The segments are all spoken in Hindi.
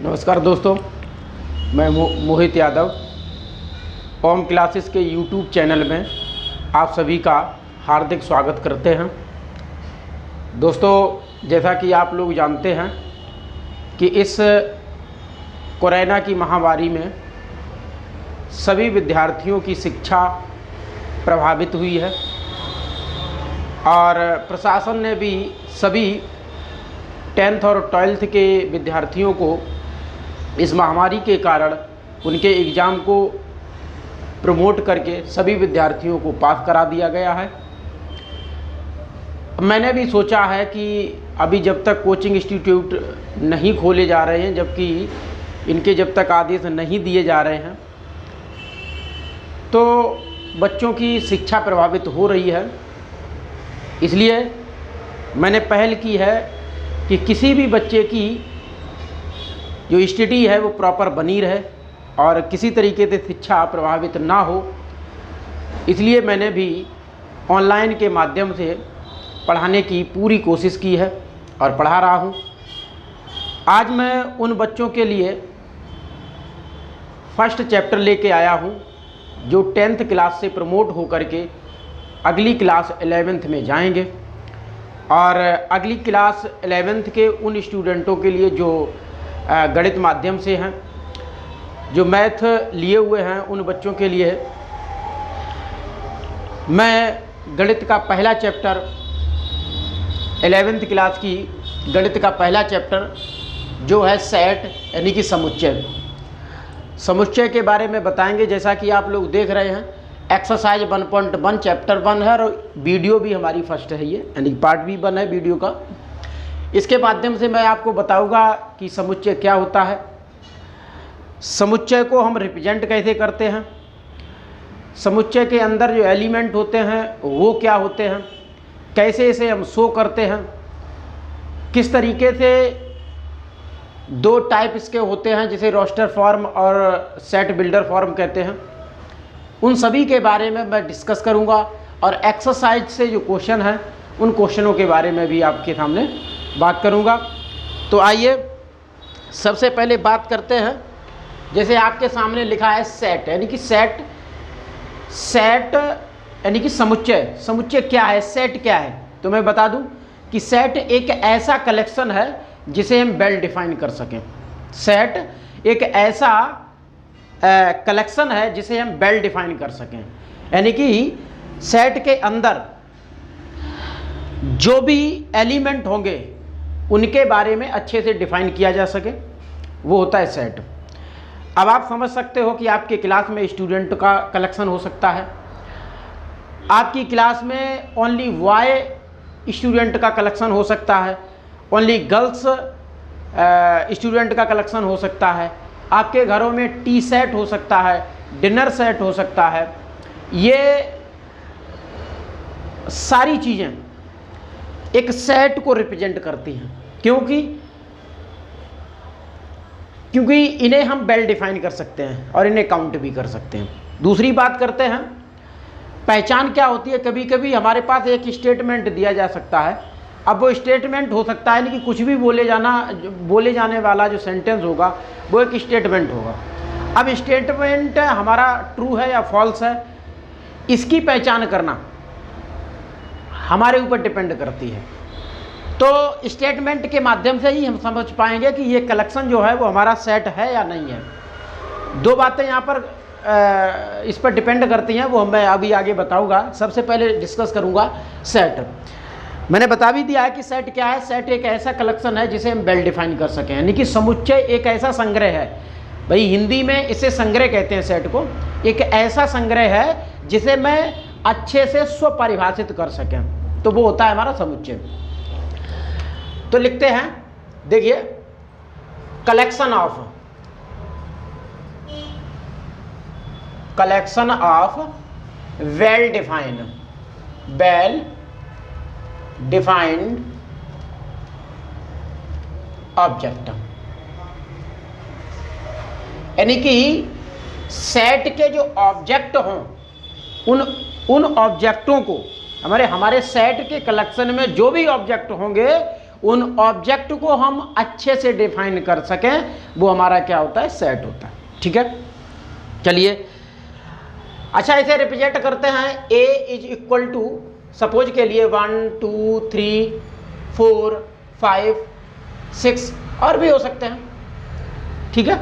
नमस्कार दोस्तों, मैं मोहित यादव ओम क्लासेस के यूट्यूब चैनल में आप सभी का हार्दिक स्वागत करते हैं। दोस्तों, जैसा कि आप लोग जानते हैं कि इस कोरोना की महामारी में सभी विद्यार्थियों की शिक्षा प्रभावित हुई है और प्रशासन ने भी सभी 10th और 12th के विद्यार्थियों को इस महामारी के कारण उनके एग्ज़ाम को प्रमोट करके सभी विद्यार्थियों को पास करा दिया गया है। मैंने भी सोचा है कि अभी जब तक कोचिंग इंस्टीट्यूट नहीं खोले जा रहे हैं, जबकि इनके जब तक आदेश नहीं दिए जा रहे हैं, तो बच्चों की शिक्षा प्रभावित हो रही है। इसलिए मैंने पहल की है कि किसी भी बच्चे की जो स्टडी है वो प्रॉपर बनी रहे और किसी तरीके से शिक्षा प्रभावित ना हो। इसलिए मैंने भी ऑनलाइन के माध्यम से पढ़ाने की पूरी कोशिश की है और पढ़ा रहा हूँ। आज मैं उन बच्चों के लिए फर्स्ट चैप्टर लेके आया हूँ जो 10th क्लास से प्रमोट हो करके अगली क्लास 11th में जाएंगे और अगली क्लास 11th के उन स्टूडेंटों के लिए जो गणित माध्यम से हैं, जो मैथ लिए हुए हैं, उन बच्चों के लिए मैं गणित का पहला चैप्टर 11th क्लास की गणित का पहला चैप्टर जो है सेट यानी कि समुच्चय के बारे में बताएंगे। जैसा कि आप लोग देख रहे हैं, एक्सरसाइज 1.1 चैप्टर 1 है और वीडियो भी हमारी फर्स्ट है, ये यानी पार्ट भी 1 है वीडियो का। इसके माध्यम से मैं आपको बताऊंगा कि समुच्चय क्या होता है, समुच्चय को हम रिप्रेजेंट कैसे करते हैं, समुच्चय के अंदर जो एलिमेंट होते हैं वो क्या होते हैं, कैसे इसे हम शो करते हैं, किस तरीके से दो टाइप इसके होते हैं जिसे रोस्टर फॉर्म और सेट बिल्डर फॉर्म कहते हैं, उन सभी के बारे में मैं डिस्कस करूंगा और एक्सरसाइज से जो क्वेश्चन हैं उन क्वेश्चनों के बारे में भी आपके सामने बात करूंगा। तो आइए सबसे पहले बात करते हैं। जैसे आपके सामने लिखा है सेट यानी कि सेट यानी कि समुच्चय क्या है, सेट क्या है, तो मैं बता दूं कि सेट एक ऐसा कलेक्शन है जिसे हम वेल डिफाइन कर सकें। सेट एक ऐसा कलेक्शन है जिसे हम वेल डिफाइन कर सकें, यानी कि सेट के अंदर जो भी एलिमेंट होंगे उनके बारे में अच्छे से डिफाइन किया जा सके, वो होता है सेट। अब आप समझ सकते हो कि आपके क्लास में स्टूडेंट का कलेक्शन हो सकता है, आपकी क्लास में ओनली बॉय स्टूडेंट का कलेक्शन हो सकता है, ओनली गर्ल्स स्टूडेंट का कलेक्शन हो सकता है, आपके घरों में टी सेट हो सकता है, डिनर सेट हो सकता है। ये सारी चीज़ें एक सेट को रिप्रेजेंट करती हैं, क्योंकि इन्हें हम वेल डिफाइन कर सकते हैं और इन्हें काउंट भी कर सकते हैं। दूसरी बात करते हैं, पहचान क्या होती है। कभी कभी हमारे पास एक स्टेटमेंट दिया जा सकता है, अब वो स्टेटमेंट हो सकता है कि कुछ भी बोले जाने वाला जो सेंटेंस होगा वो एक स्टेटमेंट होगा। अब स्टेटमेंट हमारा ट्रू है या फॉल्स है, इसकी पहचान करना हमारे ऊपर डिपेंड करती है। तो स्टेटमेंट के माध्यम से ही हम समझ पाएंगे कि ये कलेक्शन जो है वो हमारा सेट है या नहीं है। दो बातें यहाँ पर इस पर डिपेंड करती हैं, वो मैं अभी आगे बताऊंगा। सबसे पहले डिस्कस करूंगा सेट। मैंने बता भी दिया है कि सेट क्या है। सेट एक ऐसा कलेक्शन है जिसे हम वेल डिफाइन कर सकें, यानी कि समुच्चय एक ऐसा संग्रह है, भाई हिंदी में इसे संग्रह कहते हैं। सेट को एक ऐसा संग्रह है जिसे मैं अच्छे से स्वपरिभाषित कर सकें, तो वो होता है हमारा समुच्चय। तो लिखते हैं, देखिए, collection of well defined object, यानी कि सेट के जो ऑब्जेक्ट हों उन ऑब्जेक्टों को हमारे सेट के कलेक्शन में जो भी ऑब्जेक्ट होंगे उन ऑब्जेक्ट को हम अच्छे से डिफाइन कर सकें, वो हमारा क्या होता है, सेट होता है। ठीक है, चलिए अच्छा इसे रिप्रेजेंट करते हैं। ए इज इक्वल टू, सपोज के लिए 1 2 3 4 5 6 और भी हो सकते हैं। ठीक है,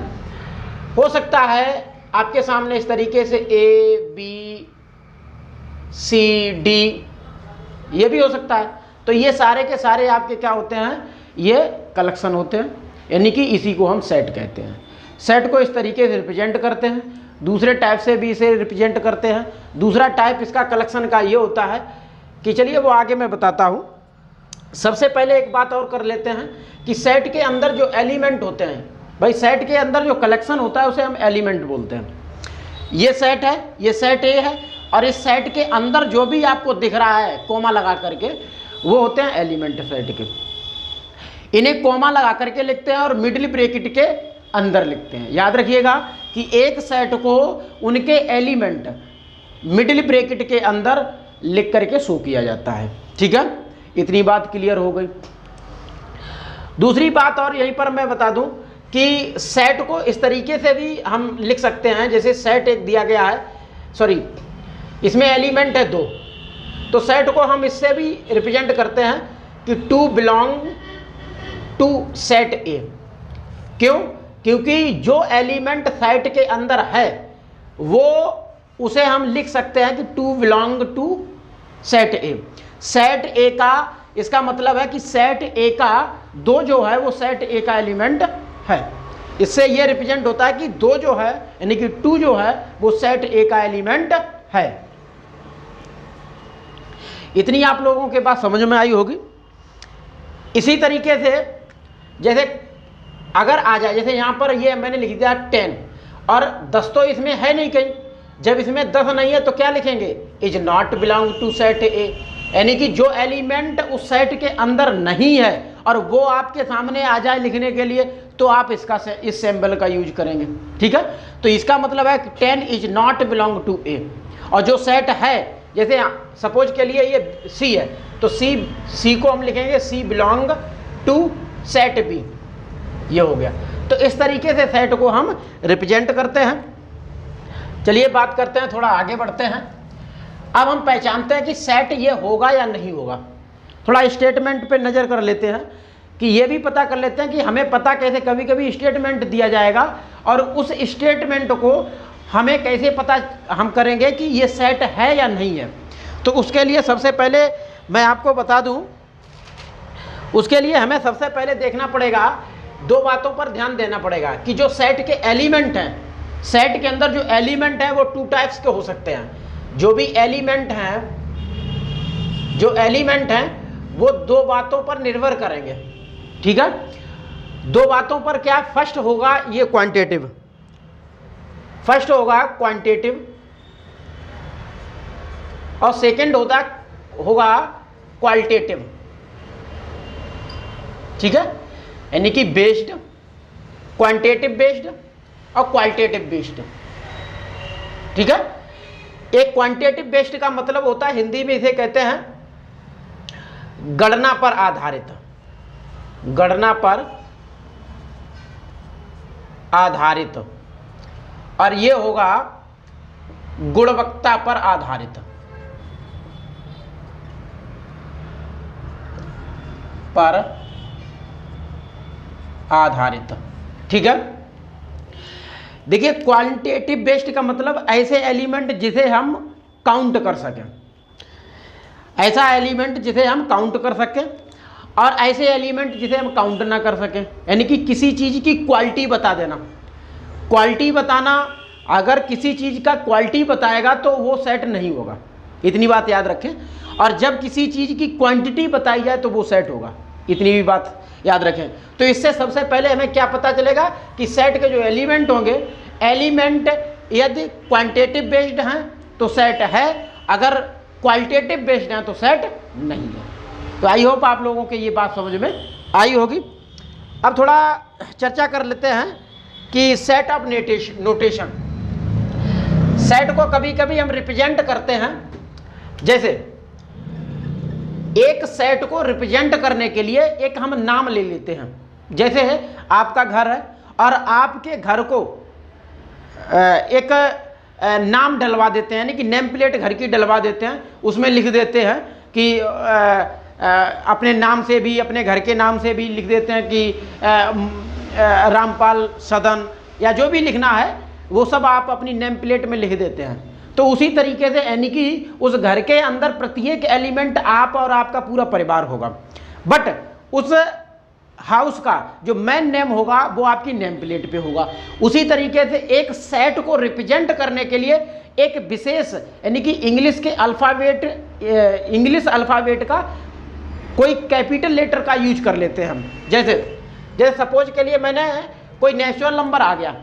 हो सकता है आपके सामने इस तरीके से ए बी सी डी, ये भी हो सकता है। तो ये सारे के सारे आपके क्या होते हैं, ये कलेक्शन होते हैं, यानी कि इसी को हम सेट कहते हैं। सेट को इस तरीके से रिप्रेजेंट करते हैं, दूसरे टाइप से भी इसे रिप्रेजेंट करते हैं। दूसरा टाइप इसका कलेक्शन का ये होता है कि चलिए वो आगे मैं बताता हूँ। सबसे पहले एक बात और कर लेते हैं कि सेट के अंदर जो एलिमेंट होते हैं, भाई सेट के अंदर जो कलेक्शन होता है उसे हम एलिमेंट बोलते हैं। ये सेट है, ये सेट ए है, और इस सेट के अंदर जो भी आपको दिख रहा है कोमा लगा करके, वो होते हैं एलिमेंट सेट के। इन्हें कोमा लगा करके लिखते हैं और मिडिल ब्रैकेट के अंदर लिखते हैं। याद रखिएगा कि एक सेट को उनके एलिमेंट मिडिल ब्रैकेट के अंदर लिख करके शो किया जाता है। ठीक है, इतनी बात क्लियर हो गई। दूसरी बात और यहीं पर मैं बता दूं कि सेट को इस तरीके से भी हम लिख सकते हैं, जैसे सेट एक दिया गया है, सॉरी इसमें एलिमेंट है 2, तो सेट को हम इससे भी रिप्रेजेंट करते हैं कि 2 बिलोंग टू सेट ए। क्यों? क्योंकि जो एलिमेंट सेट के अंदर है वो उसे हम लिख सकते हैं कि 2 belong to set A. Set A का, इसका मतलब है कि सेट ए का 2 जो है वो सेट ए का एलिमेंट है। इससे ये रिप्रेजेंट होता है कि 2 जो है यानी कि 2 जो है वो सेट ए का एलिमेंट है। इतनी आप लोगों के बात समझ में आई होगी। इसी तरीके से जैसे अगर आ जाए, जैसे यहाँ पर ये मैंने लिख दिया 10 और 10 तो इसमें है नहीं कहीं, जब इसमें 10 नहीं है तो क्या लिखेंगे, is not belong to set A, यानी कि जो एलिमेंट उस सेट के अंदर नहीं है और वो आपके सामने आ जाए लिखने के लिए, तो आप इसका इस सिंबल का यूज करेंगे। ठीक है, तो इसका मतलब है कि 10 इज नॉट बिलोंग टू ए। और जो सेट है, जैसे सपोज के लिए ये सी है, तो सी को हम लिखेंगे सी बिलोंग टू सेट बी, ये हो गया। तो इस तरीके से सेट को हम रिप्रेजेंट करते हैं। चलिए बात करते हैं, थोड़ा आगे बढ़ते हैं। अब हम पहचानते हैं कि सेट ये होगा या नहीं होगा। थोड़ा स्टेटमेंट पे नज़र कर लेते हैं कि ये भी पता कर लेते हैं कि हमें पता कैसे, कभी कभी स्टेटमेंट दिया जाएगा और उस स्टेटमेंट को हमें कैसे पता हम करेंगे कि ये सेट है या नहीं है। तो उसके लिए सबसे पहले मैं आपको बता दूं, उसके लिए हमें सबसे पहले देखना पड़ेगा, 2 बातों पर ध्यान देना पड़ेगा कि जो सेट के एलिमेंट हैं, सेट के अंदर जो एलिमेंट हैं वो 2 टाइप्स के हो सकते हैं। जो भी एलिमेंट हैं, जो एलिमेंट हैं वो 2 बातों पर निर्भर करेंगे। ठीक है, 2 बातों पर क्या, फर्स्ट होगा ये क्वांटिटेटिव, फर्स्ट होगा क्वांटिटेटिव और सेकंड होगा क्वालिटेटिव। ठीक है, यानी कि बेस्ड, क्वांटिटेटिव बेस्ड और क्वालिटेटिव बेस्ड। ठीक है, एक क्वांटिटेटिव बेस्ड का मतलब होता है, हिंदी में इसे कहते हैं गणना पर आधारित, गणना पर आधारित, और ये होगा गुणवत्ता पर आधारित, पर आधारित। ठीक है, देखिए क्वालिटेटिव बेस्ड का मतलब ऐसे एलिमेंट जिसे हम काउंट कर सकें, ऐसा एलिमेंट जिसे हम काउंट कर सकें, और ऐसे एलिमेंट जिसे हम काउंट ना कर सकें, यानी कि किसी चीज़ की क्वालिटी बता देना। क्वालिटी बताना, अगर किसी चीज़ का क्वालिटी बताएगा तो वो सेट नहीं होगा, इतनी बात याद रखें। और जब किसी चीज़ की क्वांटिटी बताई जाए तो वो सेट होगा, इतनी भी बात याद रखें। तो इससे सबसे पहले हमें क्या पता चलेगा कि सेट के जो एलिमेंट होंगे, एलिमेंट यदि क्वांटिटेटिव बेस्ड हैं तो सेट है, अगर क्वालिटेटिव बेस्ड हैं तो सेट नहीं है। तो आई होप आप लोगों के ये बात समझ में आई होगी। अब थोड़ा चर्चा कर लेते हैं कि सेट ऑफ नोटेशन। सेट को कभी कभी हम रिप्रेजेंट करते हैं, जैसे एक सेट को रिप्रेजेंट करने के लिए एक हम नाम ले लेते हैं। जैसे है आपका घर है और आपके घर को एक नाम डलवा देते हैं, यानी कि नेम प्लेट घर की डलवा देते हैं, उसमें लिख देते हैं कि अपने नाम से भी, अपने घर के नाम से भी लिख देते हैं कि रामपाल सदन, या जो भी लिखना है वो सब आप अपनी नेम प्लेट में लिख देते हैं। तो उसी तरीके से यानी कि उस घर के अंदर प्रत्येक एलिमेंट आप और आपका पूरा परिवार होगा, बट उस हाउस का जो मेन नेम होगा वो आपकी नेम प्लेट पे होगा। उसी तरीके से एक सेट को रिप्रेजेंट करने के लिए एक विशेष यानी कि इंग्लिश अल्फ़ाबेट का कोई कैपिटल लेटर का यूज कर लेते हैं हम। जैसे सपोज के लिए मैंने कोई नेचुरल नंबर आ गया,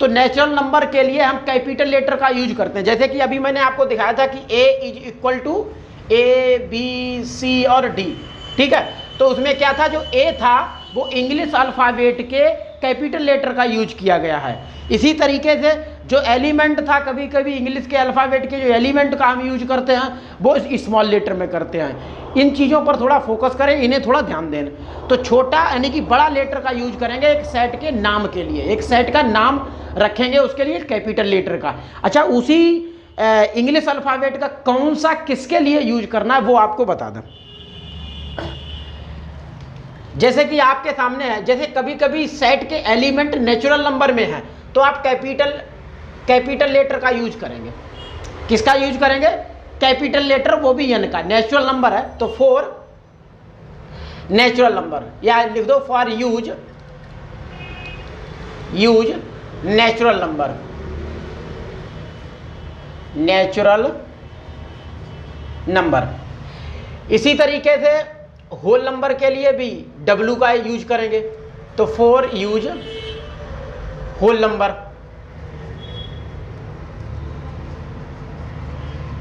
तो नेचुरल नंबर के लिए हम कैपिटल लेटर का यूज करते हैं। जैसे कि अभी मैंने आपको दिखाया था कि A = A B C और D, ठीक है। तो उसमें क्या था, जो A था वो इंग्लिश अल्फ़ाबेट के कैपिटल लेटर का यूज किया गया है। इसी तरीके से जो एलिमेंट था, कभी कभी इंग्लिश के अल्फ़ाबेट के जो एलिमेंट का हम यूज करते हैं वो स्मॉल लेटर में करते हैं। इन चीज़ों पर थोड़ा फोकस करें, इन्हें थोड़ा ध्यान दें। तो छोटा यानी कि बड़ा लेटर का यूज करेंगे एक सेट के नाम के लिए, एक सेट का नाम रखेंगे उसके लिए कैपिटल लेटर का। अच्छा, उसी इंग्लिश अल्फ़ाबेट का कौन सा किसके लिए यूज करना है वो आपको बता दें। जैसे कि आपके सामने है, जैसे कभी कभी सेट के एलिमेंट नेचुरल नंबर में है तो आप कैपिटल लेटर का यूज करेंगे। किसका यूज करेंगे? कैपिटल लेटर, वो भी n का। नेचुरल नंबर है तो फॉर नेचुरल नंबर, या लिख दो for use natural number, natural number. इसी तरीके से होल नंबर के लिए भी W का यूज करेंगे, तो फॉर यूज होल नंबर,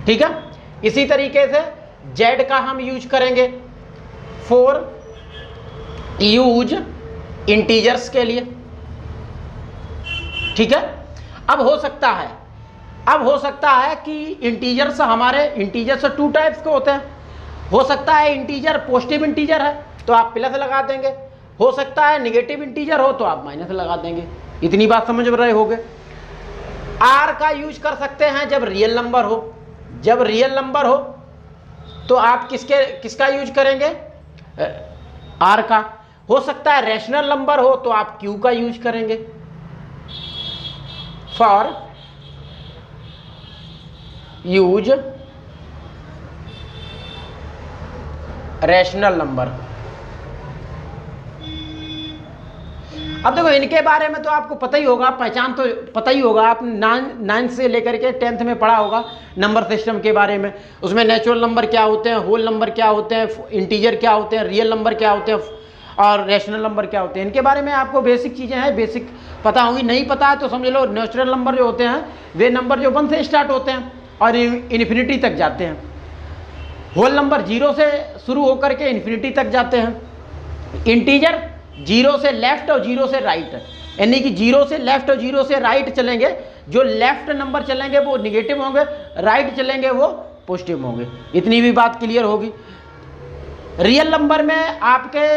ठीक है। इसी तरीके से Z का हम यूज करेंगे फॉर यूज इंटीजर्स के लिए, ठीक है। अब हो सकता है कि इंटीजर्स हमारे इंटीजर्स 2 टाइप्स के होते हैं। हो सकता है इंटीजर पॉजिटिव इंटीजर है तो आप प्लस लगा देंगे, हो सकता है नेगेटिव इंटीजर हो तो आप माइनस लगा देंगे। इतनी बात समझ रहे होगे। R का यूज कर सकते हैं जब रियल नंबर हो। जब रियल नंबर हो तो आप किसका यूज करेंगे? R का। हो सकता है रैशनल नंबर हो तो आप Q का यूज करेंगे फॉर यूज रैशनल नंबर। अब देखो, इनके बारे में तो आपको पता ही होगा, पहचान तो पता ही होगा। आपने 9 से लेकर के 10th में पढ़ा होगा नंबर सिस्टम के बारे में। उसमें नेचुरल नंबर क्या होते हैं, होल नंबर क्या होते हैं, इंटीजर क्या होते हैं, रियल नंबर क्या होते हैं और रैशनल नंबर क्या होते हैं। इनके बारे में आपको बेसिक चीज़ें हैं, बेसिक पता होंगी। नहीं पता है तो समझ लो, नेचुरल नंबर जो होते हैं वे नंबर जो 1 से स्टार्ट होते हैं और इन्फिनिटी तक जाते हैं। होल नंबर 0 से शुरू होकर के इन्फिनिटी तक जाते हैं। इंटीजर 0 से लेफ्ट और 0 से राइट, यानी कि 0 से लेफ्ट और 0 से राइट चलेंगे। जो लेफ्ट नंबर चलेंगे वो निगेटिव होंगे, राइट चलेंगे वो पॉजिटिव होंगे। इतनी भी बात क्लियर होगी। रियल नंबर में आपके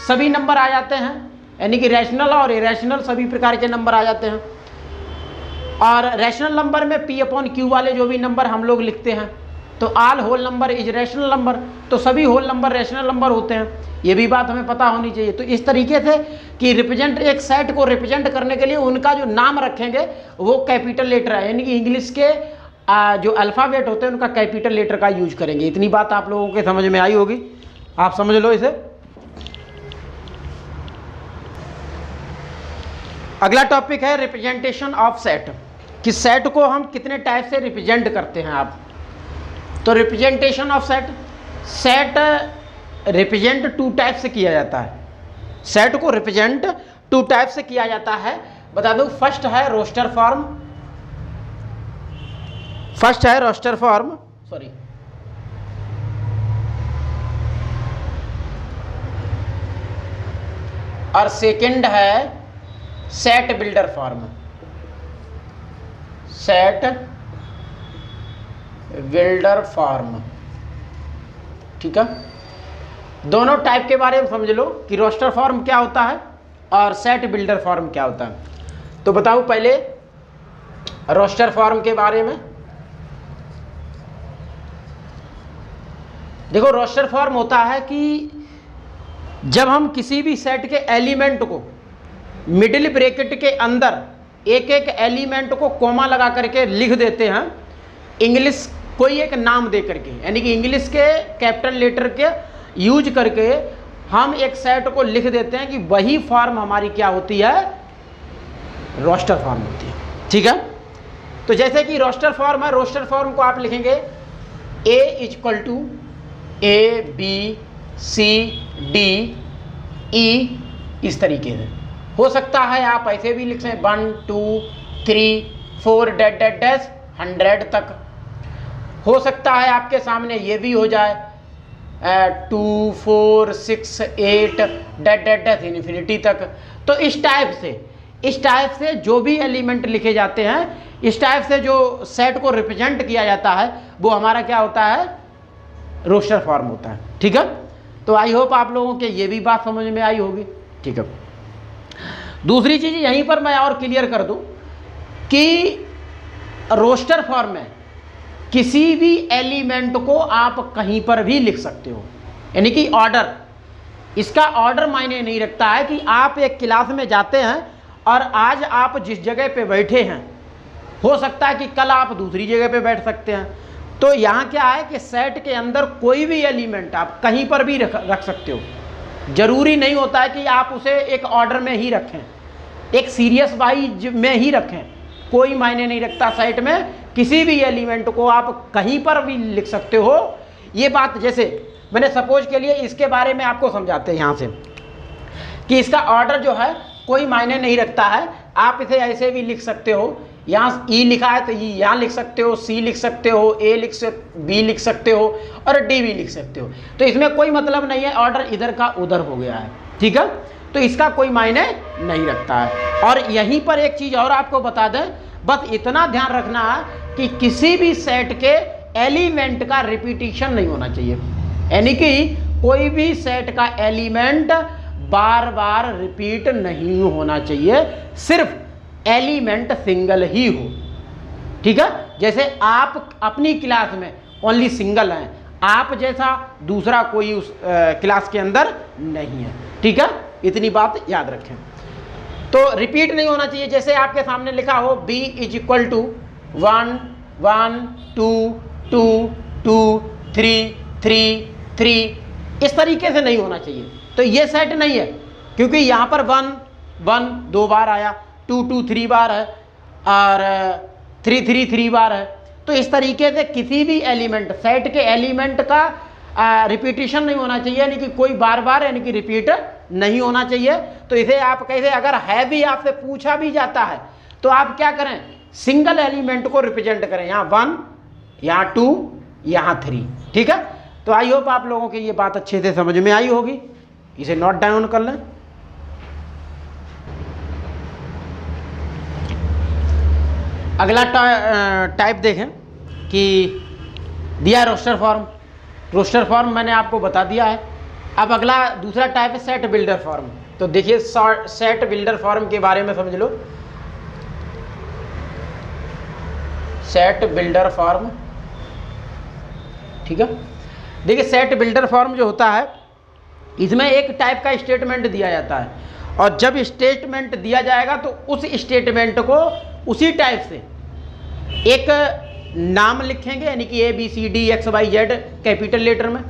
सभी नंबर आ जाते हैं, यानी कि रैशनल और इरेशनल सभी प्रकार के नंबर आ जाते हैं। और रैशनल नंबर में P/Q वाले जो भी नंबर हम लोग लिखते हैं, तो all whole number is rational number, तो सभी होल नंबर रैशनल नंबर होते हैं। ये भी बात हमें पता होनी चाहिए। तो इस तरीके से कि एक सेट को रिप्रेजेंट करने के लिए उनका जो नाम रखेंगे वो कैपिटल लेटर है, यानी कि इंग्लिश के जो अल्फ़ाबेट होते हैं उनका कैपिटल लेटर का यूज करेंगे। इतनी बात आप लोगों के समझ में आई होगी, आप समझ लो इसे। अगला टॉपिक है रिप्रेजेंटेशन ऑफ सेट, कि सेट को हम कितने टाइप से रिप्रेजेंट करते हैं आप। तो representation of set represent 2 type से किया जाता है। सेट को रिप्रेजेंट 2 टाइप से किया जाता है, बता दूं। फर्स्ट है रोस्टर फॉर्म, सॉरी, और सेकंड है set builder form. Set builder form, ठीक है। दोनों टाइप के बारे में समझ लो कि रोस्टर फॉर्म क्या होता है और सेट बिल्डर फॉर्म क्या होता है। तो बताओ पहले रोस्टर फॉर्म के बारे में। देखो रोस्टर फॉर्म होता है कि जब हम किसी भी सेट के एलिमेंट को मिडिल ब्रैकेट के अंदर एक एक एलिमेंट को कोमा लगा करके लिख देते हैं, इंग्लिश कोई एक नाम दे करके, यानी कि इंग्लिश के कैपिटल लेटर के यूज करके हम एक सेट को लिख देते हैं कि वही फॉर्म हमारी क्या होती है, रोस्टर फॉर्म होती है। ठीक है। तो जैसे कि रोस्टर फॉर्म है, रोस्टर फॉर्म को आप लिखेंगे A = A B C D E, इस तरीके से हो सकता है। आप ऐसे भी लिख सकते 1 2 3 4 डैश 100 तक हो सकता है। आपके सामने ये भी हो जाए 2 4 6 8 डैश इन्फिनिटी तक। तो इस टाइप से जो भी एलिमेंट लिखे जाते हैं, इस टाइप से जो सेट को रिप्रेजेंट किया जाता है, वो हमारा क्या होता है, रोस्टर फॉर्म होता है। ठीक है। तो आई होप आप लोगों के ये भी बात समझ में आई होगी। ठीक है। दूसरी चीज़ यहीं पर मैं और क्लियर कर दूं कि रोस्टर फॉर्म में किसी भी एलिमेंट को आप कहीं पर भी लिख सकते हो, यानी कि ऑर्डर, इसका ऑर्डर मायने नहीं रखता है कि आप एक क्लास में जाते हैं और आज आप जिस जगह पे बैठे हैं, हो सकता है कि कल आप दूसरी जगह पे बैठ सकते हैं। तो यहाँ क्या है कि सेट के अंदर कोई भी एलिमेंट आप कहीं पर भी रख सकते हो। जरूरी नहीं होता है कि आप उसे एक ऑर्डर में ही रखें, एक सीरियस वाइज में ही रखें, कोई मायने नहीं रखता। सेट में किसी भी एलिमेंट को आप कहीं पर भी लिख सकते हो। ये बात जैसे मैंने सपोज के लिए इसके बारे में आपको समझाते हैं यहाँ से कि इसका ऑर्डर जो है कोई मायने नहीं रखता है। आप इसे ऐसे भी लिख सकते हो, यहाँ E लिखा है तो E यहाँ लिख सकते हो, C लिख सकते हो, B लिख सकते हो और D भी लिख सकते हो। तो इसमें कोई मतलब नहीं है, ऑर्डर इधर का उधर हो गया है। ठीक है। तो इसका कोई मायने नहीं रखता है। और यहीं पर एक चीज़ और आपको बता दें, बस इतना ध्यान रखना है कि किसी भी सेट के एलिमेंट का रिपीटिशन नहीं होना चाहिए, यानी कि कोई भी सेट का एलिमेंट बार बार रिपीट नहीं होना चाहिए, सिर्फ एलिमेंट सिंगल ही हो। ठीक है। जैसे आप अपनी क्लास में ओनली सिंगल हैं, आप जैसा दूसरा कोई उस क्लास के अंदर नहीं है। ठीक है। इतनी बात याद रखें। तो रिपीट नहीं होना चाहिए। जैसे आपके सामने लिखा हो B = 1 1 2 2 2 3 3 3, इस तरीके से नहीं होना चाहिए। तो ये सेट नहीं है, क्योंकि यहाँ पर 1 1 2 बार आया, 2 2 3 बार है और 3 3 3 बार है। तो इस तरीके से किसी भी एलिमेंट, सेट के एलिमेंट का रिपीटिशन नहीं होना चाहिए, यानी कि कोई बार बार यानी कि रिपीट नहीं होना चाहिए। तो इसे आप कैसे, अगर है भी आपसे पूछा भी जाता है तो आप क्या करें, सिंगल एलिमेंट को रिप्रेजेंट करें, यहाँ 1 यहाँ 2 यहाँ 3। ठीक है। तो आई होप आप लोगों की ये बात अच्छे से समझ में आई होगी। इसे नोट डाउन कर लें। अगला टाइप देखें कि दिया रोस्टर फॉर्म। रोस्टर फॉर्म मैंने आपको बता दिया है। अब अगला दूसरा टाइप है सेट बिल्डर फॉर्म। तो देखिए सेट बिल्डर फॉर्म के बारे में समझ लो। सेट बिल्डर फॉर्म, ठीक है। देखिए सेट बिल्डर फॉर्म जो होता है, इसमें एक टाइप का स्टेटमेंट दिया जाता है, और जब स्टेटमेंट दिया जाएगा तो उस स्टेटमेंट को उसी टाइप से एक नाम लिखेंगे, यानी कि ABCDXYZ कैपिटल लेटर में,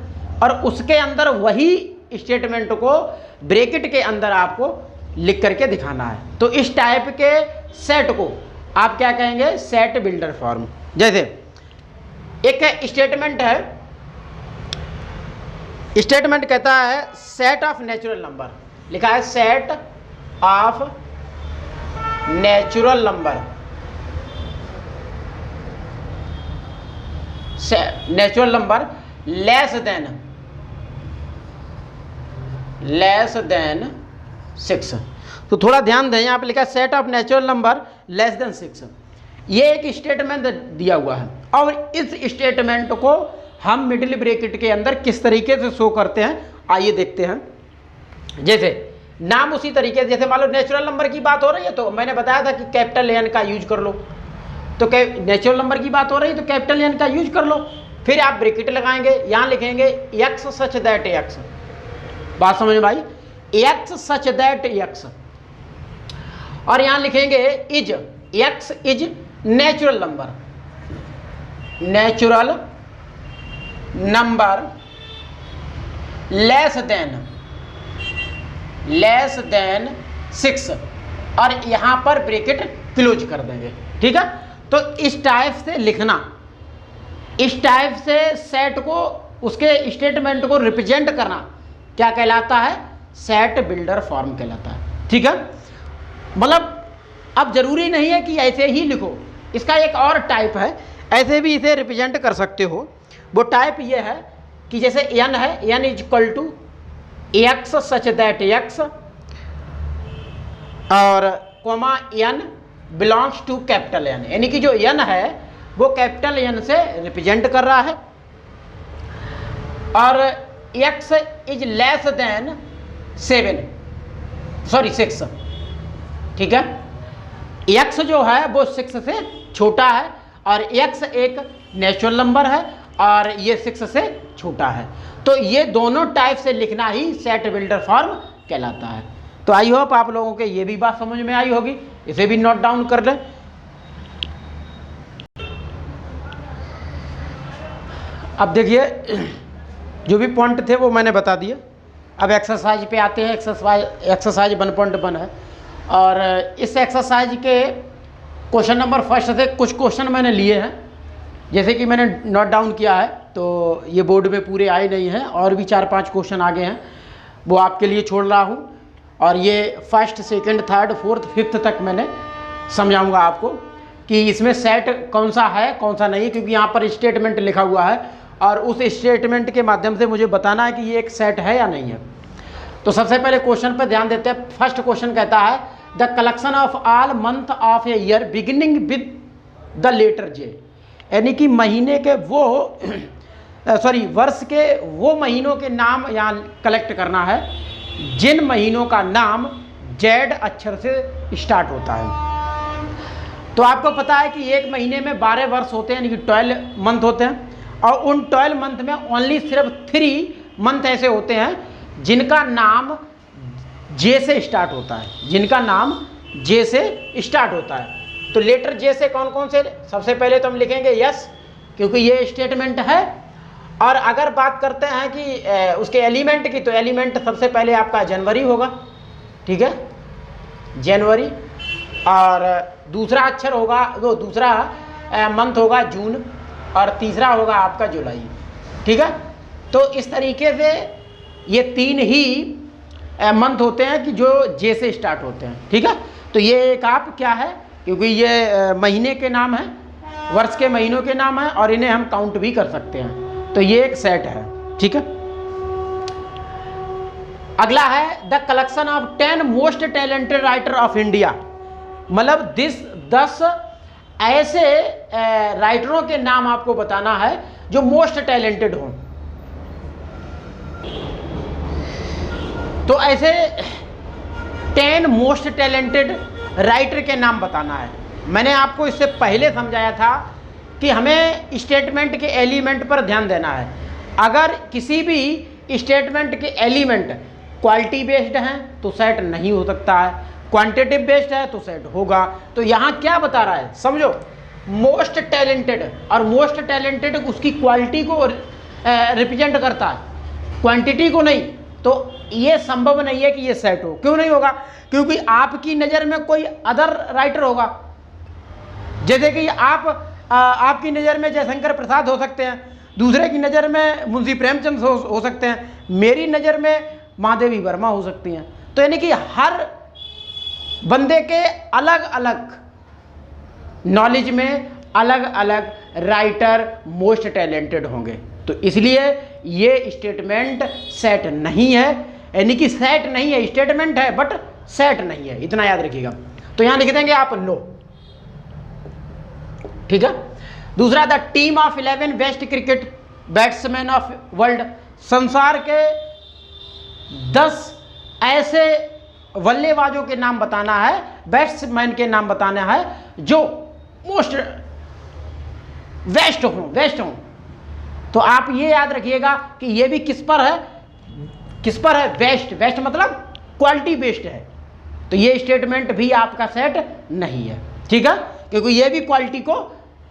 और उसके अंदर वही स्टेटमेंट को ब्रैकेट के अंदर आपको लिख करके दिखाना है। तो इस टाइप के सेट को आप क्या कहेंगे, सेट बिल्डर फॉर्म। जैसे एक स्टेटमेंट है, स्टेटमेंट कहता है सेट ऑफ नेचुरल नंबर, लिखा है set of natural number, natural number less than 6। तो थोड़ा ध्यान दें, यहाँ पे लिखा है set of natural number less than 6। ये एक स्टेटमेंट दिया हुआ है, और इस स्टेटमेंट को हम मिडिल ब्रैकेट के अंदर किस तरीके से शो करते हैं, आइए देखते हैं। जैसे नाम उसी तरीके से, जैसे मान लो नेचुरल नंबर की बात हो रही है तो मैंने बताया था कि कैपिटल एन का यूज कर लो, तो नेचुरल नंबर की बात हो रही है तो कैपिटल एन का यूज कर लो। फिर आप ब्रैकेट लगाएंगे, यहाँ लिखेंगे एक्स सच दैट एक्स, बात समझ में भाई, एक्स सच दैट एक्स, और यहाँ लिखेंगे is, x is natural number, natural number less than 6, और यहां पर ब्रैकेट क्लोज कर देंगे। ठीक है, तो इस टाइप से लिखना, इस टाइप से सेट को, उसके स्टेटमेंट को रिप्रेजेंट करना क्या कहलाता है, सेट बिल्डर फॉर्म कहलाता है। ठीक है, मतलब अब जरूरी नहीं है कि ऐसे ही लिखो, इसका एक और टाइप है, ऐसे भी इसे रिप्रेजेंट कर सकते हो। वो टाइप ये है कि जैसे एन है, N is equal to X such that X, और comma N belongs to capital N, यानी कि जो एन है वो कैपिटल एन से रिप्रेजेंट कर रहा है, और एक्स इज लेस देन 6। ठीक है, एक्स जो है वो 6 से छोटा है, और एक्स एक नेचुरल नंबर है और ये 6 से छोटा है, तो ये दोनों टाइप से लिखना ही सेट बिल्डर फॉर्म कहलाता है। तो आई होप आप लोगों के ये भी बात समझ में आई होगी, इसे भी नोट डाउन कर लें। अब देखिए जो भी पॉइंट थे वो मैंने बता दिए। अब एक्सरसाइज पे आते हैं। एक्सरसाइज 1.1 है, और इस एक्सरसाइज के क्वेश्चन नंबर फर्स्ट से कुछ क्वेश्चन मैंने लिए हैं, जैसे कि मैंने नोट डाउन किया है, तो ये बोर्ड में पूरे आए नहीं हैं, और भी 4-5 क्वेश्चन आगे हैं, वो आपके लिए छोड़ रहा हूँ, और ये first, second, third, fourth, fifth तक मैंने समझाऊंगा आपको कि इसमें सेट कौन सा है कौन सा नहीं, क्योंकि यहाँ पर स्टेटमेंट लिखा हुआ है, और उस स्टेटमेंट के माध्यम से मुझे बताना है कि ये एक सेट है या नहीं है। तो सबसे पहले क्वेश्चन पर ध्यान देते हैं। फर्स्ट क्वेश्चन कहता है the collection of all month of a year beginning with the letter J, यानी कि महीने के वो वर्ष के वो महीनों के नाम यहाँ कलेक्ट करना है जिन महीनों का नाम जेड अक्षर से स्टार्ट होता है। तो आपको पता है कि एक महीने में 12 वर्ष होते हैं, यानी कि 12 मंथ होते हैं, और उन 12 मंथ में ओनली सिर्फ 3 मंथ ऐसे होते हैं जिनका नाम जे से स्टार्ट होता है, जिनका नाम जे से स्टार्ट होता है। तो लेटर जे से कौन कौन से, सबसे पहले तो हम लिखेंगे यस, क्योंकि ये स्टेटमेंट है। और अगर बात करते हैं कि उसके एलिमेंट की, तो एलिमेंट सबसे पहले आपका जनवरी होगा। ठीक है, जनवरी, और दूसरा अक्षर होगा, वो दूसरा मंथ होगा जून, और तीसरा होगा आपका जुलाई। ठीक है, तो इस तरीके से ये 3 ही मंथ होते हैं कि जो जे से स्टार्ट होते हैं। ठीक है, तो ये एक आप क्या है, क्योंकि ये महीने के नाम है, वर्ष के महीनों के नाम है, और इन्हें हम काउंट भी कर सकते हैं, तो ये एक सेट है। ठीक है, अगला है the collection of 10 most talented writer of India, मतलब 10 ऐसे राइटरों के नाम आपको बताना है जो मोस्ट टैलेंटेड हों। तो ऐसे 10 मोस्ट टैलेंटेड राइटर के नाम बताना है। मैंने आपको इससे पहले समझाया था कि हमें स्टेटमेंट के एलिमेंट पर ध्यान देना है। अगर किसी भी स्टेटमेंट के एलिमेंट क्वालिटी बेस्ड हैं तो सेट नहीं हो सकता है, क्वांटिटेटिव बेस्ड है तो सेट होगा। तो यहाँ क्या बता रहा है समझो, मोस्ट टैलेंटेड, और मोस्ट टैलेंटेड उसकी क्वालिटी को रिप्रेजेंट करता है, क्वांटिटी को नहीं। तो ये संभव नहीं है कि ये सेट हो। क्यों नहीं होगा? क्योंकि आपकी नज़र में कोई अदर राइटर होगा, जैसे कि आपकी नज़र में जयशंकर प्रसाद हो सकते हैं, दूसरे की नज़र में मुंशी प्रेमचंद हो सकते हैं, मेरी नज़र में महादेवी वर्मा हो सकती हैं। तो यानी कि हर बंदे के अलग अलग नॉलेज में अलग अलग राइटर मोस्ट टैलेंटेड होंगे। तो इसलिए ये स्टेटमेंट सेट नहीं है, यानी कि सेट नहीं है, स्टेटमेंट है बट सेट नहीं है, इतना याद रखिएगा। तो यहां लिख देंगे आप नो। ठीक है, दूसरा the team of 11 best cricket batsman of world, संसार के 10 ऐसे बल्लेबाजों के नाम बताना है, बैट्समैन के नाम बताना है जो मोस्ट बेस्ट हों। तो आप ये याद रखिएगा कि ये भी किस पर है, बेस्ट मतलब क्वालिटी बेस्ड है। तो ये स्टेटमेंट भी आपका सेट नहीं है, ठीक है, क्योंकि ये भी क्वालिटी को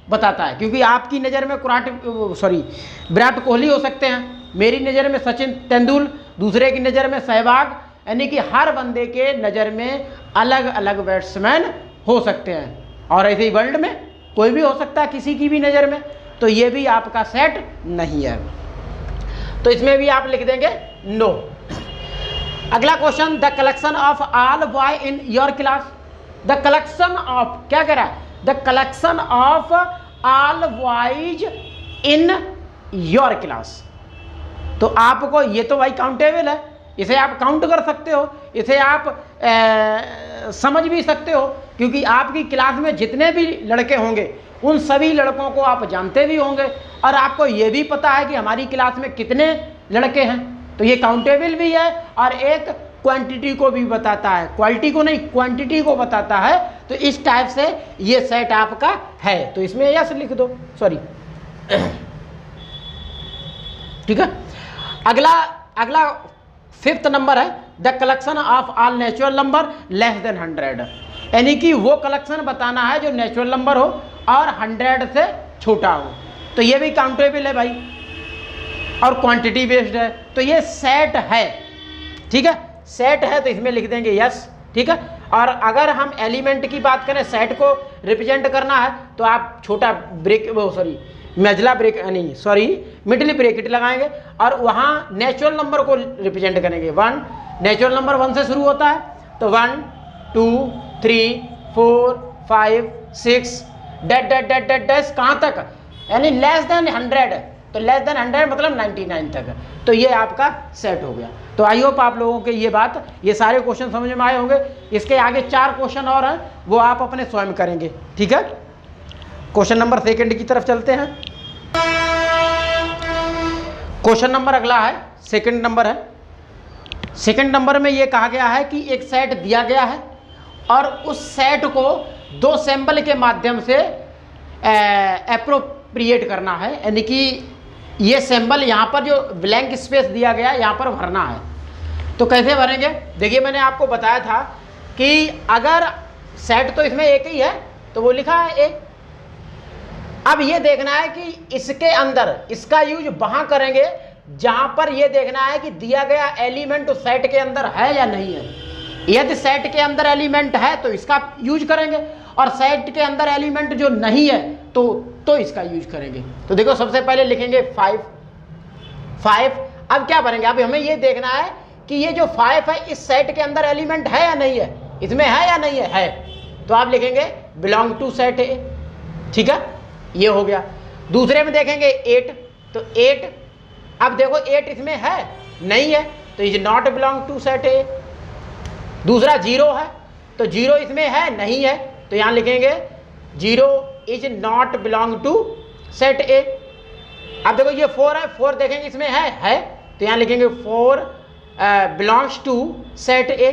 बताता है। क्योंकि आपकी नज़र में विराट कोहली हो सकते हैं, मेरी नज़र में सचिन तेंदुल, दूसरे की नज़र में सहवाग, यानी कि हर बंदे के नज़र में अलग अलग बैट्समैन हो सकते हैं। और ऐसे ही वर्ल्ड में कोई भी हो सकता है किसी की भी नज़र में। तो ये भी आपका सेट नहीं है, तो इसमें भी आप लिख देंगे नो। अगला question, the collection of all boy in your class. The collection of, क्या कह रहा है, the collection of all boys in your class. तो आपको ये तो भाई काउंटेबल है, इसे आप काउंट कर सकते हो, इसे आप समझ भी सकते हो, क्योंकि आपकी क्लास में जितने भी लड़के होंगे उन सभी लड़कों को आप जानते भी होंगे, और आपको ये भी पता है कि हमारी क्लास में कितने लड़के हैं। तो ये काउंटेबल भी है और एक क्वांटिटी को भी बताता है, क्वालिटी को नहीं क्वांटिटी को बताता है। तो इस टाइप से ये सेट आपका है, तो इसमें यस लिख दो, सॉरी ठीक है। अगला 5th नंबर है, the collection of all natural number less than 100, यानी कि वो कलेक्शन बताना है जो नेचुरल नंबर हो और 100 से छोटा हो। तो ये भी काउंटेबल है भाई और क्वांटिटी बेस्ड है, तो ये सेट है, ठीक है, सेट है, तो इसमें लिख देंगे यस, ठीक है। और अगर हम एलिमेंट की बात करें, सेट को रिप्रेजेंट करना है तो आप छोटा मिडिल ब्रैकेट लगाएंगे और वहाँ नेचुरल नंबर को रिप्रेजेंट करेंगे। 1 नेचुरल नंबर 1 से शुरू होता है, तो 1 2 3 4 5 6 डैश कहाँ तक, यानी लेस देन 100, तो लेस देन 100 मतलब 99 तक। तो ये आपका सेट हो गया। तो आई होप आप लोगों के ये सारे क्वेश्चन समझ में आए होंगे। इसके आगे 4 क्वेश्चन और हैं, वो आप अपने स्वयं करेंगे, ठीक है। क्वेश्चन नंबर 2 की तरफ चलते हैं। क्वेश्चन नंबर अगला है, 2 नंबर है। 2 नंबर में ये कहा गया है कि एक सेट दिया गया है और उस सेट को 2 सैंपल के माध्यम से एप्रोप्रिएट करना है, यानी कि ये सैंपल यहाँ पर जो ब्लैंक स्पेस दिया गया है यहाँ पर भरना है। तो कैसे भरेंगे, देखिए मैंने आपको बताया था कि अगर सेट तो इसमें एक ही है तो वो लिखा है एक। अब ये देखना है कि इसके अंदर इसका यूज वहाँ करेंगे जहाँ पर ये देखना है कि दिया गया एलिमेंट उस सेट के अंदर है या नहीं है। यदि सेट के अंदर एलिमेंट है तो इसका यूज करेंगे, और सेट के अंदर एलिमेंट जो नहीं है तो इसका यूज करेंगे। तो देखो सबसे पहले लिखेंगे 5। अब क्या करेंगे, अब हमें ये देखना है कि ये जो 5 है इस सेट के अंदर एलिमेंट है या नहीं है, इसमें है या नहीं है, तो आप लिखेंगे बिलोंग टू सेट ए, ठीक है, ये हो गया। दूसरे में देखेंगे 8, तो 8, अब देखो 8 इसमें है नहीं है, तो is not belong to set A. दूसरा 0 है, तो 0 इसमें है नहीं है, तो यहाँ लिखेंगे 0 is not belong to set A. अब देखो ये 4 है, 4 देखेंगे इसमें है, तो यहाँ लिखेंगे 4 बिलोंग्स टू सेट ए।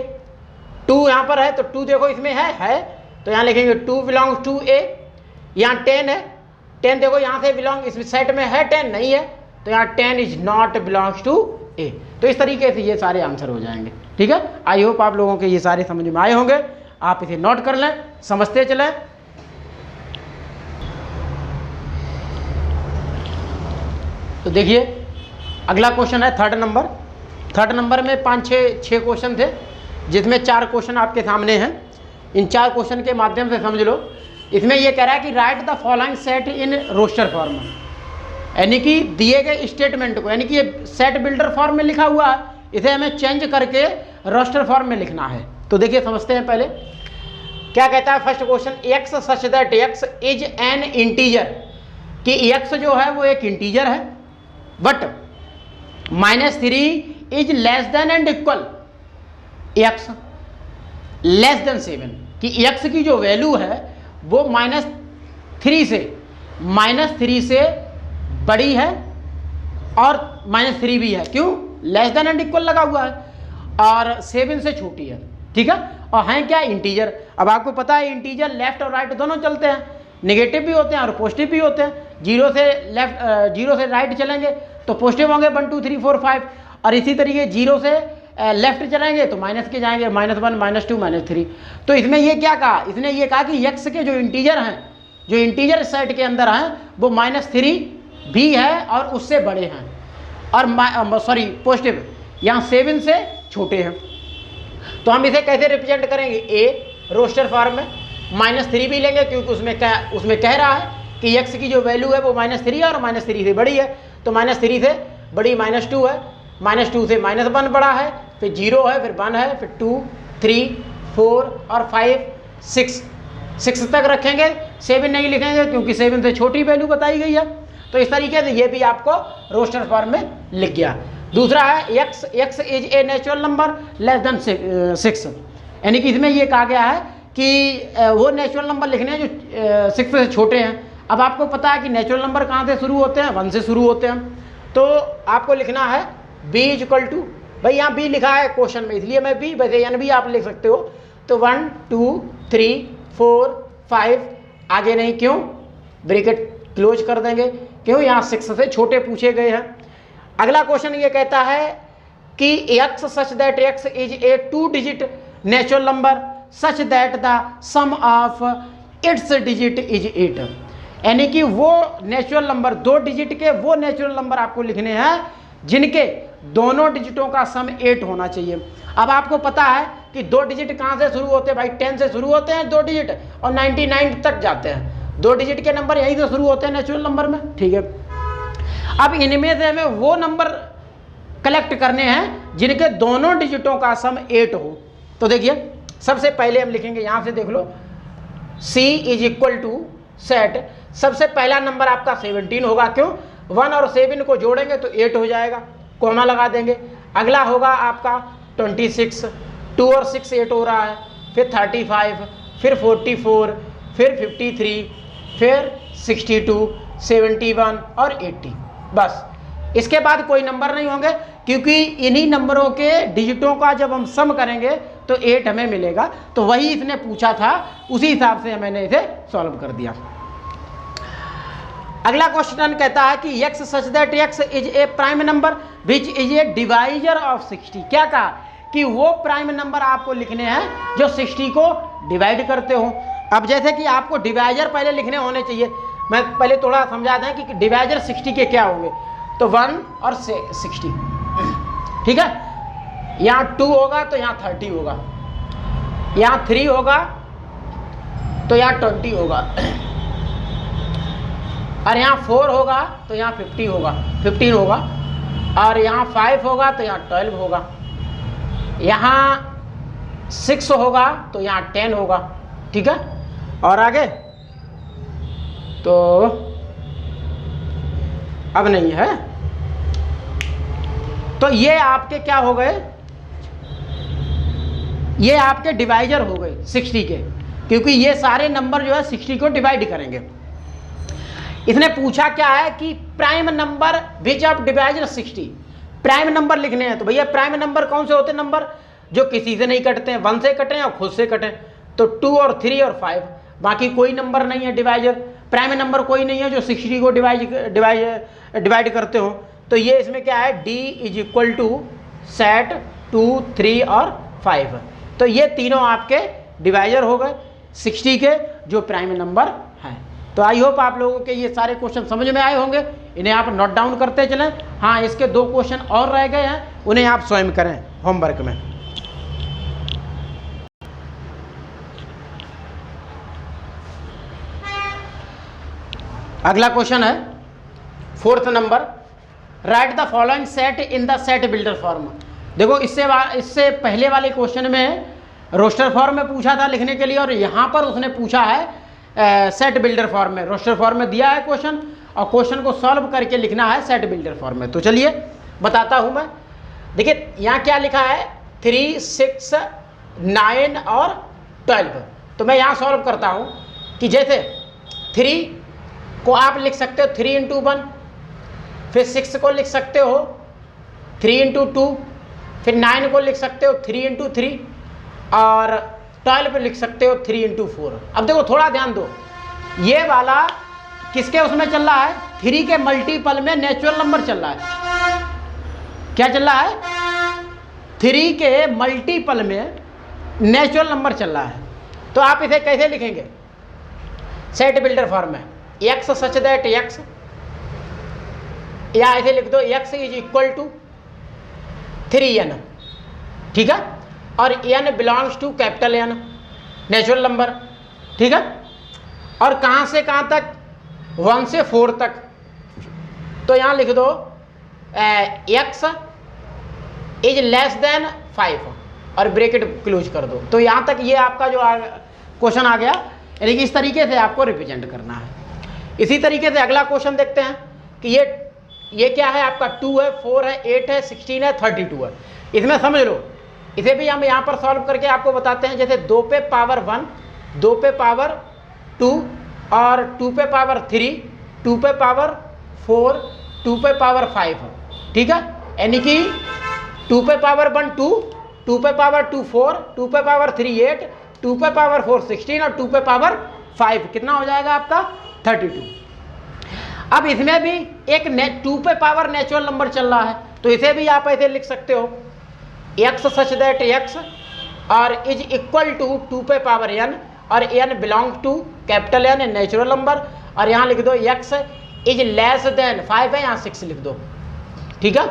2 यहाँ पर है, तो 2 देखो इसमें है, तो यहाँ लिखेंगे 2 बिलोंग्स टू ए। यहाँ 10 है, 10 देखो यहाँ से बिलोंग, इस सेट में है, 10 नहीं है, तो यहाँ 10 इज नॉट बिलोंग्स टू ए। तो इस तरीके से ये सारे आंसर हो जाएंगे, ठीक है। आई होप आप लोगों के ये सारे समझ में आए होंगे, आप इसे नोट कर लें, समझते चलें। तो देखिए अगला क्वेश्चन है 3rd नंबर। 3rd नंबर में 5-6 क्वेश्चन थे, जिसमें 4 क्वेश्चन आपके सामने हैं। इन 4 क्वेश्चन के माध्यम से समझ लो। इसमें यह कह रहा है कि write the following set in roster form, यानी कि दिए गए स्टेटमेंट को, यानी कि ये सेट बिल्डर फॉर्म में लिखा हुआ है, इसे हमें चेंज करके रोस्टर फॉर्म में लिखना है। तो देखिए समझते हैं पहले क्या कहता है। First question, x such that x is an integer, कि एक्स जो है वो एक इंटीजर है, but -3 is less than and equal x less than 7, कि एक्स की जो वैल्यू है वो -3 से बड़ी है और -3 भी है, क्यों? लेस देन एंड इक्वल लगा हुआ है और 7 से छोटी है, ठीक है। और हैं क्या? इंटीजर। अब आपको पता है इंटीजर लेफ्ट और राइट दोनों चलते हैं, नेगेटिव भी होते हैं और पॉजिटिव भी होते हैं। जीरो से राइट चलेंगे तो पॉजिटिव होंगे 1 2 3 4 5, और इसी तरीके जीरो से लेफ्ट चलेंगे तो माइनस के जाएंगे, -1 -2 -3। तो इसमें ये क्या कहा? इसने ये कहा कि x के जो इंटीजर हैं, जो इंटीजर सेट के अंदर हैं, वो -3 भी है और उससे बड़े हैं, और सॉरी पॉजिटिव यहाँ 7 से छोटे हैं। तो हम इसे कैसे रिप्रेजेंट करेंगे? a रोस्टर फॉर्म में -3 भी लेंगे, क्योंकि उसमें कह रहा है कि x की जो वैल्यू है वो -3 है और -3 से बड़ी है। तो -3 से बड़ी -2 है, -2 से -1 बड़ा है, फिर 0 है, फिर 1 है, फिर 2 3 4 और 5 6 तक रखेंगे। 7 नहीं लिखेंगे क्योंकि 7 से छोटी वैल्यू बताई गई है। तो इस तरीके से ये भी आपको रोस्टर फॉर्म में लिख गया। दूसरा है x is a natural number less than 6, यानी कि इसमें ये कहा गया है कि वो नेचुरल नंबर लिखने हैं जो 6 से छोटे हैं। अब आपको पता है कि नेचुरल नंबर कहाँ से शुरू होते हैं? 1 से शुरू होते हैं। तो आपको लिखना है b इक्वल टू, भाई यहाँ b लिखा है क्वेश्चन में इसलिए मैं b, वैसे n भी आप लिख सकते हो। तो 1 2 3 4 5 आगे नहीं, क्यों? ब्रैकेट क्लोज कर देंगे, क्यों? यहाँ 6 से छोटे पूछे गए हैं। अगला क्वेश्चन ये कहता है कि x such that x is a 2 digit natural number such that the sum of its digit is 8, यानी कि वो नेचुरल नंबर 2 डिजिट के वो नेचुरल नंबर आपको लिखने हैं जिनके दोनों डिजिटों का सम 8 होना चाहिए। अब आपको पता है कि 2 डिजिट कहाँ से शुरू होते हैं? भाई 10 से शुरू होते हैं 2 डिजिट और 99 तक जाते हैं। 2 डिजिट के नंबर यहीं से शुरू होते हैं नेचुरल नंबर में, ठीक है। अब इनमें से हमें वो नंबर कलेक्ट करने हैं जिनके दोनों डिजिटों का सम 8 हो। तो देखिए सबसे पहले हम लिखेंगे, यहाँ से देख लो, c is equal to set, सबसे पहला नंबर आपका 17 होगा, क्यों? 1 और 7 को जोड़ेंगे तो 8 हो जाएगा, कोमा लगा देंगे। अगला होगा आपका 26, 2 और 6 8 हो रहा है, फिर 35, फिर 44, फिर 53, फिर 62, 71 और 80, बस। इसके बाद कोई नंबर नहीं होंगे, क्योंकि इन्हीं नंबरों के डिजिटों का जब हम सम करेंगे तो 8 हमें मिलेगा। तो वही इसने पूछा था, उसी हिसाब से मैंने इसे सॉल्व कर दिया। अगला क्वेश्चन कहता है कि x such that x is A prime number which is a divisor of 60। क्या कहा? कि वो प्राइम नंबर आपको लिखने हैं जो 60 को डिवाइड करते हो। अब जैसे कि आपको डिवाइजर पहले लिखने होने चाहिए, मैं पहले थोड़ा समझा दें कि डिवाइजर 60 के क्या होंगे। तो 1 और 60, ठीक है। यहाँ 2 होगा तो यहाँ 30 होगा, यहाँ 3 होगा तो यहाँ 20 होगा, और यहाँ 4 होगा तो यहाँ 15 होगा, और यहाँ 5 होगा तो यहाँ 12 होगा, यहाँ 6 होगा तो यहाँ 10 होगा, ठीक है। और आगे तो अब नहीं है। तो ये आपके क्या हो गए? ये आपके डिवाइजर हो गए 60 के, क्योंकि ये सारे नंबर जो है 60 को डिवाइड करेंगे। इसने पूछा क्या है कि prime number which of divisor 60, prime number लिखने हैं। तो भैया प्राइम नंबर कौन से होते हैं? नंबर जो किसी से नहीं कटते हैं, 1 से कटें और खुद से कटें। तो 2 और 3 और 5, बाकी कोई नंबर नहीं है डिवाइजर। प्राइम नंबर कोई नहीं है जो 60 को डिवाइड करते हो। तो ये इसमें क्या है? d is equal to set 2 3 और 5। तो ये तीनों आपके डिवाइजर हो गए 60 के जो प्राइम नंबर हैं। तो आई होप आप लोगों के ये सारे क्वेश्चन समझ में आए होंगे। इन्हें आप नोट डाउन करते चलें। हाँ, इसके 2 क्वेश्चन और रह गए हैं, उन्हें आप स्वयं करें होमवर्क में। अगला क्वेश्चन है 4th number, right the following set in the set builder form. देखो इससे पहले वाले क्वेश्चन में रोस्टर फॉर्म में पूछा था लिखने के लिए, और यहाँ पर उसने पूछा है सेट बिल्डर फॉर्म में। रोस्टर फॉर्म में दिया है क्वेश्चन, और क्वेश्चन को सॉल्व करके लिखना है सेट बिल्डर फॉर्म में। तो चलिए बताता हूँ मैं। देखिए यहाँ क्या लिखा है, 3 6 9 और 12। तो मैं यहाँ सॉल्व करता हूँ कि जैसे 3 को आप लिख सकते हो 3 × 1, फिर 6 को लिख सकते हो 3 इंटू 2, फिर 9 को लिख सकते हो 3 इंटू 3 और 12 लिख सकते हो 3 इंटू 4। अब देखो थोड़ा ध्यान दो, ये वाला किसके उसमें चल रहा है, 3 के मल्टीपल में नेचुरल नंबर चल रहा है। क्या चल रहा है, 3 के मल्टीपल में नेचुरल नंबर चल रहा है। तो आप इसे कैसे लिखेंगे, सेट बिल्डर फॉर्म में, x सच दैट x, या ऐसे लिख दो x is equal to 3n, ठीक है, और n belongs to capital N, natural number, ठीक है। और कहाँ से कहाँ तक, 1 से 4 तक। तो यहाँ लिख दो x इज लेस देन 5 और ब्रैकेट क्लोज कर दो। तो यहाँ तक ये आपका जो क्वेश्चन आ गया, यानी कि इस तरीके से आपको रिप्रेजेंट करना है। इसी तरीके से अगला क्वेश्चन देखते हैं कि ये क्या है, आपका 2 है, 4 है, 8 है, 16 है, 32 है। इसमें समझ लो, इसे भी हम यहाँ पर सॉल्व करके आपको बताते हैं। जैसे 2 पे पावर 1, 2 पे पावर 2 और 2 पे पावर 3, 2 पे पावर 4, 2 पे पावर 5, ठीक है। यानी कि 2 पे पावर 1 2, 2 पे पावर 2 4, 2 पे पावर 3 8, 2 पे पावर 4 16 और 2 पे पावर 5 कितना हो जाएगा आपका 32। अब इसमें भी एक 2 पे पावर नेचुरल नंबर चल रहा है, तो इसे भी आप ऐसे लिख सकते हो x सच दैट x और इज इक्वल टू 2 पे पावर n और n belong to capital N natural number, और यहाँ लिख दो x इज लेस देन 5 है, यहाँ 6 लिख दो, ठीक है।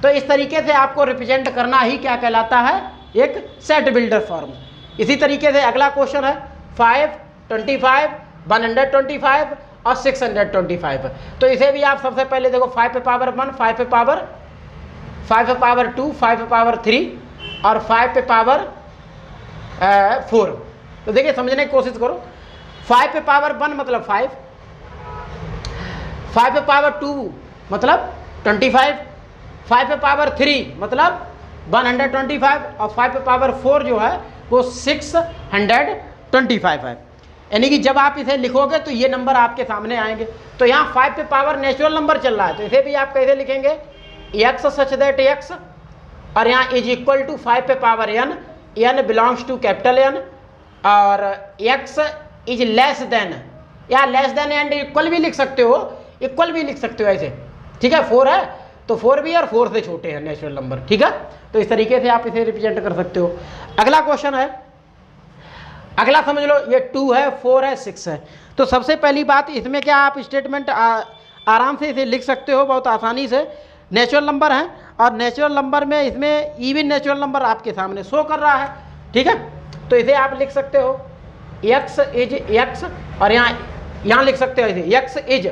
तो इस तरीके से आपको रिप्रेजेंट करना ही क्या कहलाता है, एक सेट बिल्डर फॉर्म। इसी तरीके से अगला क्वेश्चन है 5, 25, 125 और 625। तो इसे भी आप सबसे पहले देखो 5 पे पावर 1, 5 पे पावर 2, 5 पे पावर 3 और 5 पे पावर 4। तो देखिए समझने की कोशिश करो, 5 पे पावर 1 मतलब 5, 5 पे पावर 2 मतलब 25, 5 पे पावर 3 मतलब 125 और 5 पे पावर 4 जो है वो 625 है। यानी कि जब आप इसे लिखोगे तो ये नंबर आपके सामने आएंगे। तो यहाँ 5 पे पावर नेचुरल नंबर चल रहा है, तो इसे भी आप कैसे लिखेंगे, x सच दैट x और यहाँ इज इक्वल टू 5 पे power n, n belongs to capital N और x इज लेस देन, या लेस देन एंड इक्वल भी लिख सकते हो, इक्वल भी लिख सकते हो ऐसे, ठीक है। 4 है तो 4 भी और 4 से छोटे हैं नेचुरल नंबर, ठीक है। तो इस तरीके से आप इसे रिप्रेजेंट कर सकते हो। अगला क्वेश्चन है, अगला समझ लो, ये 2 है, 4 है, 6 है। तो सबसे पहली बात इसमें क्या आप स्टेटमेंट आराम से इसे लिख सकते हो, बहुत आसानी से। नेचुरल नंबर है और नेचुरल नंबर में इसमें इवन नेचुरल नंबर आपके सामने शो कर रहा है, ठीक है। तो इसे आप लिख सकते हो x इज x और यहाँ लिख सकते हो इसे x is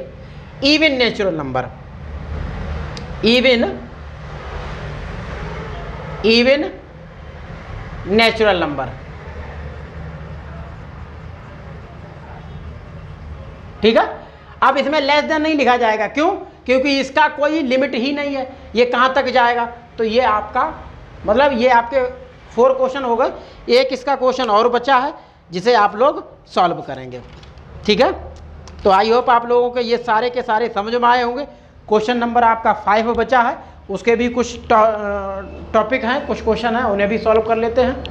even natural number, even natural number, ठीक है। अब इसमें लेस देन नहीं लिखा जाएगा, क्यों, क्योंकि इसका कोई लिमिट ही नहीं है, ये कहाँ तक जाएगा। तो ये आपका मतलब ये आपके 4 क्वेश्चन हो गए, एक इसका क्वेश्चन और बचा है जिसे आप लोग सॉल्व करेंगे, ठीक है। तो आई होप आप लोगों के ये सारे के सारे समझ में आए होंगे। क्वेश्चन नंबर आपका 5 बचा है, उसके भी कुछ टॉपिक हैं, कुछ क्वेश्चन हैं, उन्हें भी सॉल्व कर लेते हैं।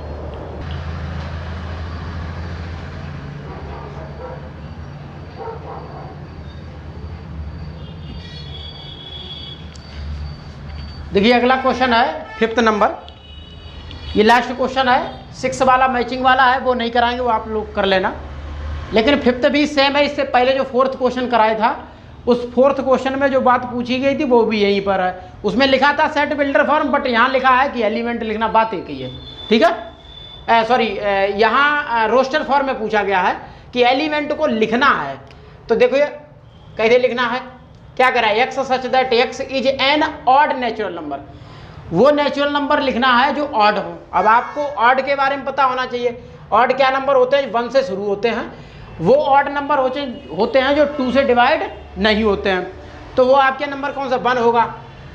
देखिए अगला क्वेश्चन है 5th नंबर, ये लास्ट क्वेश्चन है। 6 वाला मैचिंग वाला है, वो नहीं कराएंगे, वो आप लोग कर लेना। लेकिन 5th भी सेम है, इससे पहले जो 4th क्वेश्चन कराया था उस 4th क्वेश्चन में जो बात पूछी गई थी वो भी यहीं पर है। उसमें लिखा था सेट बिल्डर फॉर्म, बट यहाँ लिखा है कि एलिमेंट लिखना, बात एक ही है, ठीक है। सॉरी, यहाँ रोस्टर फॉर्म में पूछा गया है कि एलिमेंट को लिखना है। तो देखो कैसे लिखना है, क्या करा है, x such that x is an odd natural number, वो नेचुरल नंबर लिखना है जो ऑड हो। अब आपको ऑड के बारे में पता होना चाहिए, ऑड क्या नंबर होते हैं, 1 से शुरू होते हैं। वो ऑड नंबर होते हैं जो 2 से डिवाइड नहीं होते हैं। तो वो आपके नंबर कौन सा, 1 होगा,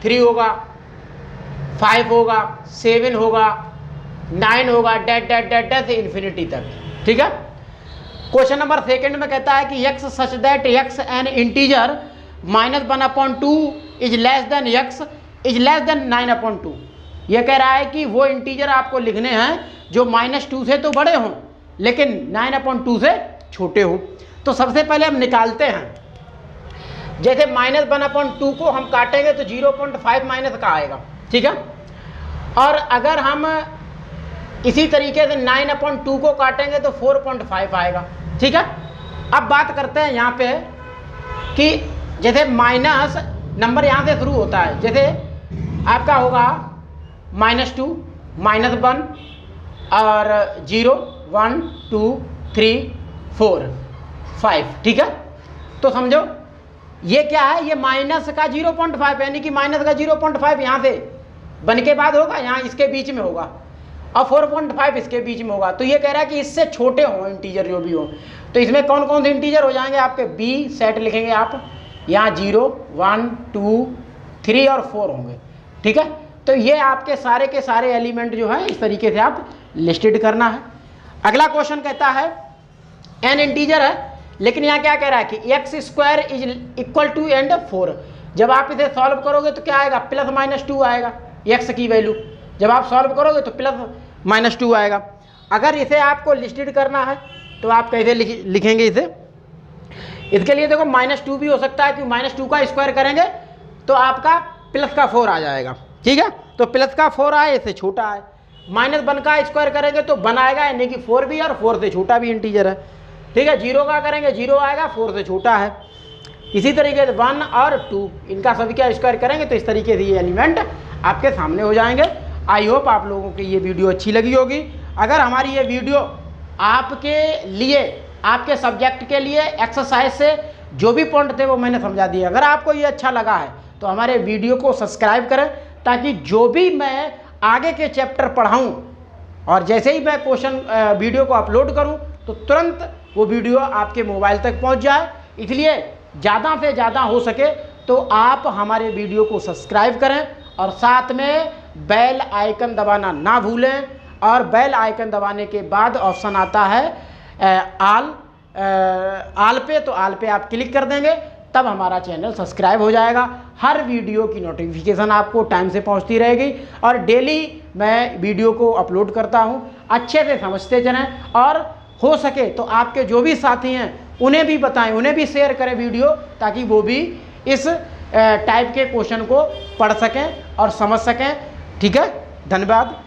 3 होगा, 5 होगा, 7 होगा, 9 होगा, डैट डैट डैट डैट से इन्फिनिटी तक, ठीक है। क्वेश्चन नंबर 2 में कहता है कि x such that x N integer -1/2 is less then x is less then 9/2। ये कह रहा है कि वो इंटीजर आपको लिखने हैं जो -2 से तो बड़े हों लेकिन 9/2 से छोटे हों। तो सबसे पहले हम निकालते हैं, जैसे -1/2 को हम काटेंगे तो 0.5 माइनस का आएगा, ठीक है। और अगर हम इसी तरीके से 9/2 को काटेंगे तो 4.5 आएगा, ठीक है। अब बात करते हैं यहाँ पे कि जैसे माइनस नंबर यहाँ से शुरू होता है, जैसे आपका होगा -2 -1 और 0 1 2 3 4 5, ठीक है। तो समझो ये क्या है, ये माइनस का 0.5 यानी कि माइनस का 0.5 यहाँ से बन के बाद होगा, यहाँ इसके बीच में होगा और 4.5 इसके बीच में होगा। तो ये कह रहा है कि इससे छोटे हों इंटीजर जो भी हो। तो इसमें कौन कौन से इंटीजर हो जाएंगे आपके, बी सेट लिखेंगे आप, यहाँ 0 1 2 3 और 4 होंगे, ठीक है। तो ये आपके सारे के सारे एलिमेंट जो है इस तरीके से आप लिस्टेड करना है। अगला क्वेश्चन कहता है n इंटीजर है लेकिन यहाँ क्या कह रहा है कि x² is equal to and 4। जब आप इसे सॉल्व करोगे तो क्या आएगा, +-2 आएगा x की वैल्यू। जब आप सॉल्व करोगे तो +-2 आएगा। अगर इसे आपको लिस्टेड करना है तो आप कैसे लिखेंगे इसे, इसके लिए देखो -2 भी हो सकता है कि -2 का स्क्वायर करेंगे तो आपका +4 आ जाएगा, ठीक है। तो +4 आए, इससे छोटा है। -1 का स्क्वायर करेंगे तो 1 आएगा यानी कि 4 भी और 4 से छोटा भी इंटीजर है, ठीक है। 0 का करेंगे 0 आएगा, 4 से छोटा है। इसी तरीके से 1 और 2 इनका सभी का स्क्वायर करेंगे तो इस तरीके से ये एलिमेंट आपके सामने हो जाएंगे। आई होप आप लोगों की ये वीडियो अच्छी लगी होगी। अगर हमारी ये वीडियो आपके लिए, आपके सब्जेक्ट के लिए एक्सरसाइज से जो भी पॉइंट थे वो मैंने समझा दिए। अगर आपको ये अच्छा लगा है तो हमारे वीडियो को सब्सक्राइब करें ताकि जो भी मैं आगे के चैप्टर पढ़ाऊँ और जैसे ही मैं क्वेश्चन वीडियो को अपलोड करूँ तो तुरंत वो वीडियो आपके मोबाइल तक पहुंच जाए। इसलिए ज़्यादा से ज़्यादा हो सके तो आप हमारे वीडियो को सब्सक्राइब करें और साथ में बेल आइकन दबाना ना भूलें। और बेल आइकन दबाने के बाद ऑप्शन आता है आल पे, तो आल पे आप क्लिक कर देंगे तब हमारा चैनल सब्सक्राइब हो जाएगा। हर वीडियो की नोटिफिकेशन आपको टाइम से पहुंचती रहेगी और डेली मैं वीडियो को अपलोड करता हूं। अच्छे से समझते चलें और हो सके तो आपके जो भी साथी हैं उन्हें भी बताएं, उन्हें भी शेयर करें वीडियो, ताकि वो भी इस टाइप के क्वेश्चन को पढ़ सकें और समझ सकें, ठीक है। धन्यवाद।